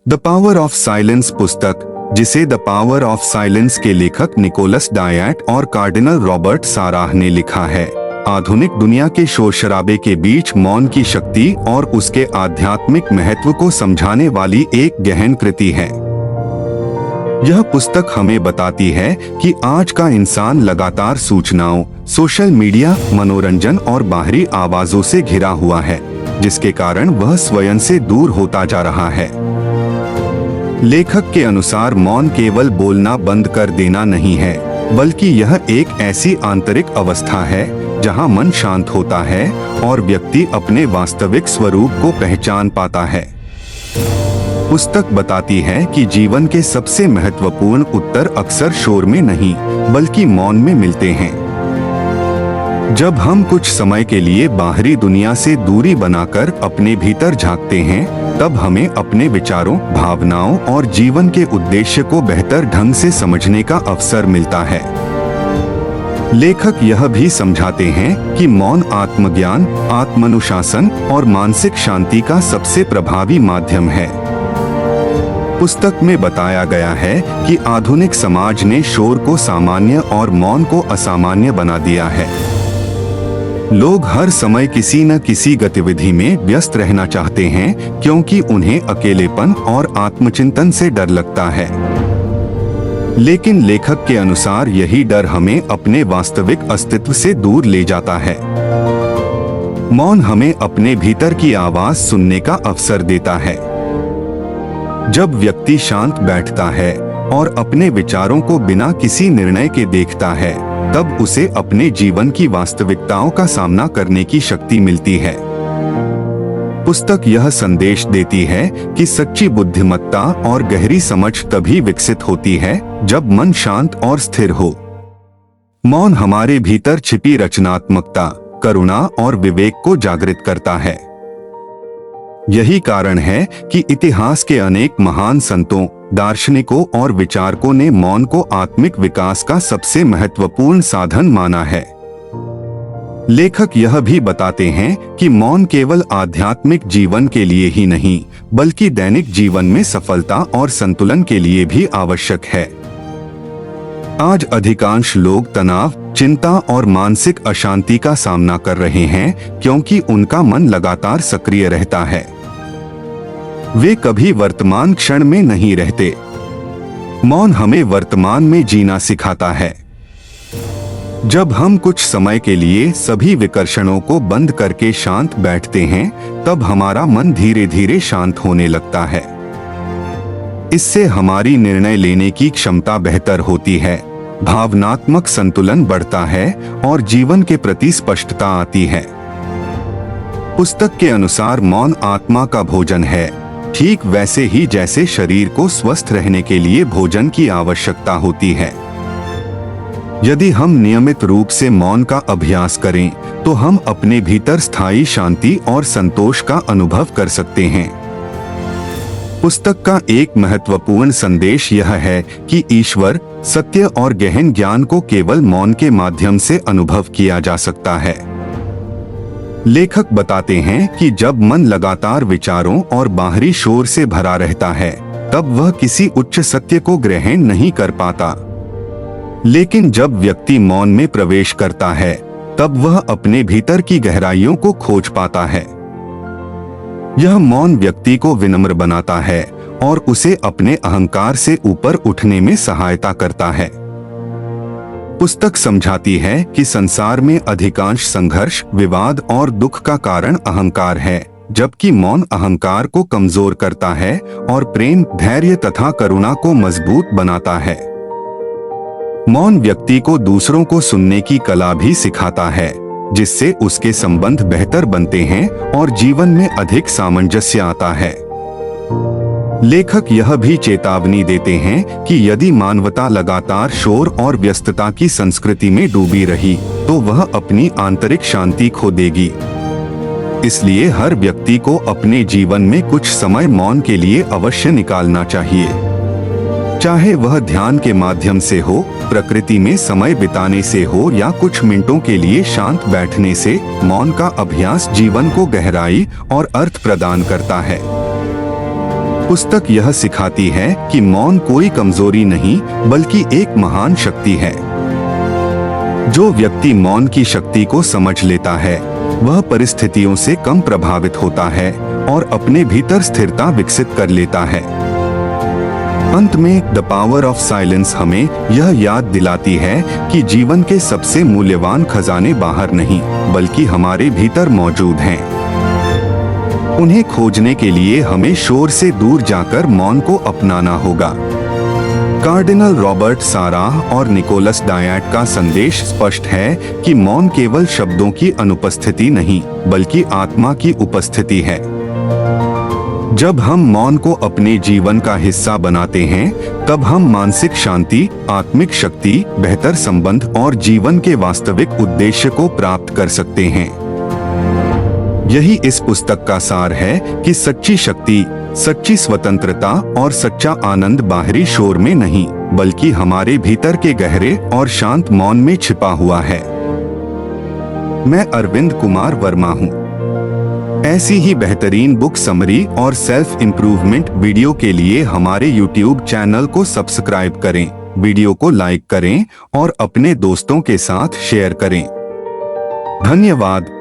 The power of silence पुस्तक, जिसे the power of silence के लेखक निकोलस डायट और कार्डिनल रॉबर्ट साराह ने लिखा है, आधुनिक दुनिया के शोर शराबे के बीच मौन की शक्ति और उसके आध्यात्मिक महत्व को समझाने वाली एक गहन कृति है। यह पुस्तक हमें बताती है कि आज का इंसान लगातार सूचनाओं, सोशल मीडिया, मनोरंजन और बाहरी आवाजों से घिरा हुआ है, जिसके कारण वह स्वयं से दूर होता जा रहा है। लेखक के अनुसार मौन केवल बोलना बंद कर देना नहीं है, बल्कि यह एक ऐसी आंतरिक अवस्था है जहां मन शांत होता है और व्यक्ति अपने वास्तविक स्वरूप को पहचान पाता है। पुस्तक बताती है कि जीवन के सबसे महत्वपूर्ण उत्तर अक्सर शोर में नहीं, बल्कि मौन में मिलते हैं। जब हम कुछ समय के लिए बाहरी दुनिया से दूरी बनाकर अपने भीतर झांकते हैं, तब हमें अपने विचारों, भावनाओं और जीवन के उद्देश्य को बेहतर ढंग से समझने का अवसर मिलता है। लेखक यह भी समझाते हैं कि मौन आत्मज्ञान, आत्मानुशासन और मानसिक शांति का सबसे प्रभावी माध्यम है। पुस्तक में बताया गया है कि आधुनिक समाज ने शोर को सामान्य और मौन को असामान्य बना दिया है। लोग हर समय किसी न किसी गतिविधि में व्यस्त रहना चाहते हैं, क्योंकि उन्हें अकेलेपन और आत्मचिंतन से डर लगता है। लेकिन लेखक के अनुसार यही डर हमें अपने वास्तविक अस्तित्व से दूर ले जाता है। मौन हमें अपने भीतर की आवाज सुनने का अवसर देता है। जब व्यक्ति शांत बैठता है और अपने विचारों को बिना किसी निर्णय के देखता है, तब उसे अपने जीवन की वास्तविकताओं का सामना करने की शक्ति मिलती है। पुस्तक यह संदेश देती है कि सच्ची बुद्धिमत्ता और गहरी समझ तभी विकसित होती है जब मन शांत और स्थिर हो। मौन हमारे भीतर छिपी रचनात्मकता, करुणा और विवेक को जागृत करता है। यही कारण है कि इतिहास के अनेक महान संतों, दार्शनिकों और विचारकों ने मौन को आत्मिक विकास का सबसे महत्वपूर्ण साधन माना है। लेखक यह भी बताते हैं कि मौन केवल आध्यात्मिक जीवन के लिए ही नहीं, बल्कि दैनिक जीवन में सफलता और संतुलन के लिए भी आवश्यक है। आज अधिकांश लोग तनाव, चिंता और मानसिक अशांति का सामना कर रहे हैं, क्योंकि उनका मन लगातार सक्रिय रहता है। वे कभी वर्तमान क्षण में नहीं रहते। मौन हमें वर्तमान में जीना सिखाता है। जब हम कुछ समय के लिए सभी विकर्षणों को बंद करके शांत बैठते हैं, तब हमारा मन धीरे धीरे शांत होने लगता है। इससे हमारी निर्णय लेने की क्षमता बेहतर होती है, भावनात्मक संतुलन बढ़ता है और जीवन के प्रति स्पष्टता आती है। पुस्तक के अनुसार मौन आत्मा का भोजन है, ठीक वैसे ही जैसे शरीर को स्वस्थ रहने के लिए भोजन की आवश्यकता होती है। यदि हम नियमित रूप से मौन का अभ्यास करें, तो हम अपने भीतर स्थायी शांति और संतोष का अनुभव कर सकते हैं। पुस्तक का एक महत्वपूर्ण संदेश यह है कि ईश्वर, सत्य और गहन ज्ञान को केवल मौन के माध्यम से अनुभव किया जा सकता है। लेखक बताते हैं कि जब मन लगातार विचारों और बाहरी शोर से भरा रहता है, तब वह किसी उच्च सत्य को ग्रहण नहीं कर पाता। लेकिन जब व्यक्ति मौन में प्रवेश करता है, तब वह अपने भीतर की गहराइयों को खोज पाता है। यह मौन व्यक्ति को विनम्र बनाता है और उसे अपने अहंकार से ऊपर उठने में सहायता करता है। पुस्तक समझाती है कि संसार में अधिकांश संघर्ष, विवाद और दुख का कारण अहंकार है, जबकि मौन अहंकार को कमजोर करता है और प्रेम, धैर्य तथा करुणा को मजबूत बनाता है। मौन व्यक्ति को दूसरों को सुनने की कला भी सिखाता है, जिससे उसके संबंध बेहतर बनते हैं और जीवन में अधिक सामंजस्य आता है। लेखक यह भी चेतावनी देते हैं कि यदि मानवता लगातार शोर और व्यस्तता की संस्कृति में डूबी रही, तो वह अपनी आंतरिक शांति खो देगी। इसलिए हर व्यक्ति को अपने जीवन में कुछ समय मौन के लिए अवश्य निकालना चाहिए। चाहे वह ध्यान के माध्यम से हो, प्रकृति में समय बिताने से हो या कुछ मिनटों के लिए शांत बैठने से, मौन का अभ्यास जीवन को गहराई और अर्थ प्रदान करता है। पुस्तक यह सिखाती है कि मौन कोई कमजोरी नहीं बल्कि एक महान शक्ति है। जो व्यक्ति मौन की शक्ति को समझ लेता है वह परिस्थितियों से कम प्रभावित होता है और अपने भीतर स्थिरता विकसित कर लेता है। अंत में द पावर ऑफ साइलेंस हमें यह याद दिलाती है कि जीवन के सबसे मूल्यवान खजाने बाहर नहीं बल्कि हमारे भीतर मौजूद हैं। उन्हें खोजने के लिए हमें शोर से दूर जाकर मौन को अपनाना होगा। कार्डिनल रॉबर्ट साराह और निकोलस डायट का संदेश स्पष्ट है कि मौन केवल शब्दों की अनुपस्थिति नहीं बल्कि आत्मा की उपस्थिति है। जब हम मौन को अपने जीवन का हिस्सा बनाते हैं तब हम मानसिक शांति, आत्मिक शक्ति, बेहतर संबंध और जीवन के वास्तविक उद्देश्य को प्राप्त कर सकते हैं। यही इस पुस्तक का सार है कि सच्ची शक्ति, सच्ची स्वतंत्रता और सच्चा आनंद बाहरी शोर में नहीं बल्कि हमारे भीतर के गहरे और शांत मौन में छिपा हुआ है। मैं अरविंद कुमार वर्मा हूँ। ऐसी ही बेहतरीन बुक समरी और सेल्फ इम्प्रूवमेंट वीडियो के लिए हमारे YouTube चैनल को सब्सक्राइब करें, वीडियो को लाइक करें और अपने दोस्तों के साथ शेयर करें। धन्यवाद।